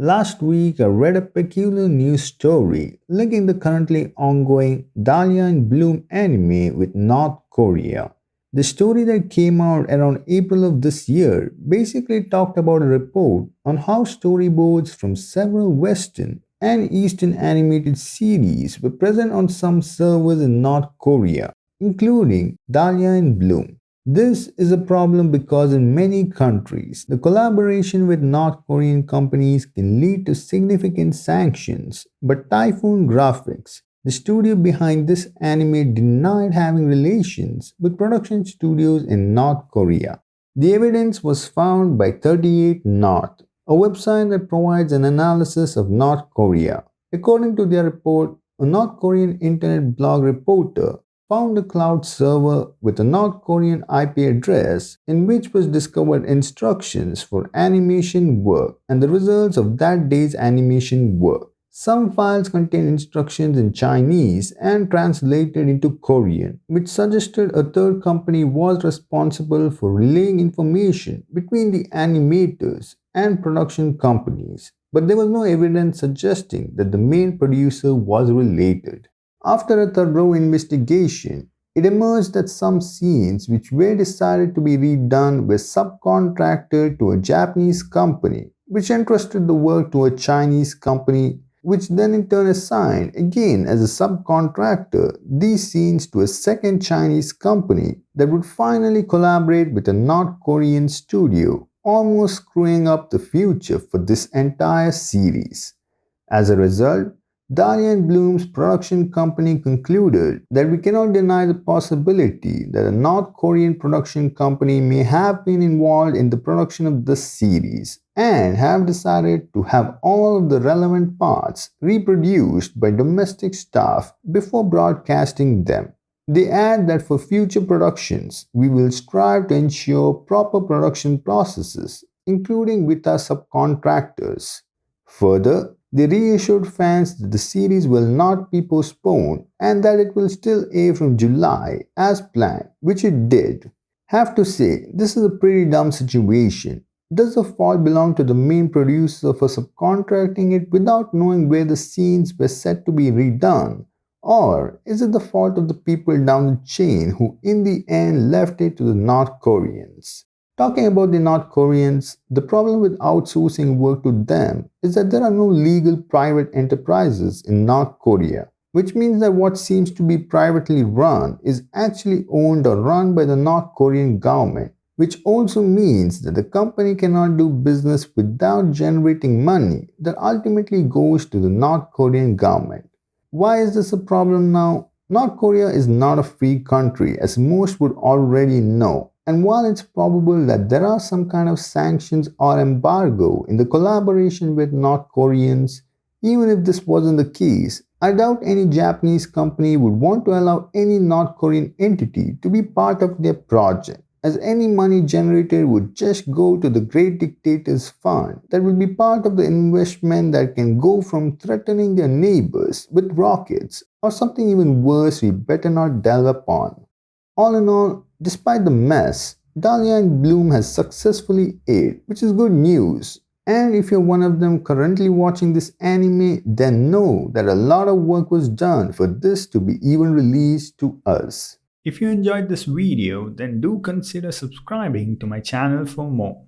Last week, I read a peculiar news story linking the currently ongoing Dahlia in Bloom anime with North Korea. The story that came out around April of this year basically talked about a report on how storyboards from several Western and Eastern animated series were present on some servers in North Korea, including Dahlia in Bloom. This is a problem because in many countries, the collaboration with North Korean companies can lead to significant sanctions. But Typhoon Graphics, the studio behind this anime, denied having relations with production studios in North Korea. The evidence was found by 38 North, a website that provides an analysis of North Korea. According to their report, a North Korean internet blog reporter found a cloud server with a North Korean IP address in which was discovered instructions for animation work and the results of that day's animation work. Some files contain instructions in Chinese and translated into Korean, which suggested a third company was responsible for relaying information between the animators and production companies. But there was no evidence suggesting that the main producer was related. After a thorough investigation, it emerged that some scenes which were decided to be redone were subcontracted to a Japanese company, which entrusted the work to a Chinese company, which then in turn assigned, again as a subcontractor, these scenes to a second Chinese company that would finally collaborate with a North Korean studio, almost screwing up the future for this entire series. As a result, Dahlia and Bloom's production company concluded that we cannot deny the possibility that a North Korean production company may have been involved in the production of this series and have decided to have all of the relevant parts reproduced by domestic staff before broadcasting them. They add that for future productions, we will strive to ensure proper production processes, including with our subcontractors. Further, they reassured fans that the series will not be postponed and that it will still air from July as planned, which it did. Have to say, this is a pretty dumb situation. Does the fault belong to the main producer for subcontracting it without knowing where the scenes were set to be redone? Or is it the fault of the people down the chain who in the end left it to the North Koreans? Talking about the North Koreans, the problem with outsourcing work to them is that there are no legal private enterprises in North Korea, which means that what seems to be privately run is actually owned or run by the North Korean government, which also means that the company cannot do business without generating money that ultimately goes to the North Korean government. Why is this a problem now? North Korea is not a free country, as most would already know. And while it's probable that there are some kind of sanctions or embargo in the collaboration with North Koreans, even if this wasn't the case, I doubt any Japanese company would want to allow any North Korean entity to be part of their project, as any money generated would just go to the Great Dictator's Fund that will be part of the investment that can go from threatening their neighbors with rockets or something even worse we better not delve upon. All in all, despite the mess, Dahlia and Bloom has successfully aired, which is good news. And if you're one of them currently watching this anime, then know that a lot of work was done for this to be even released to us. If you enjoyed this video, then do consider subscribing to my channel for more.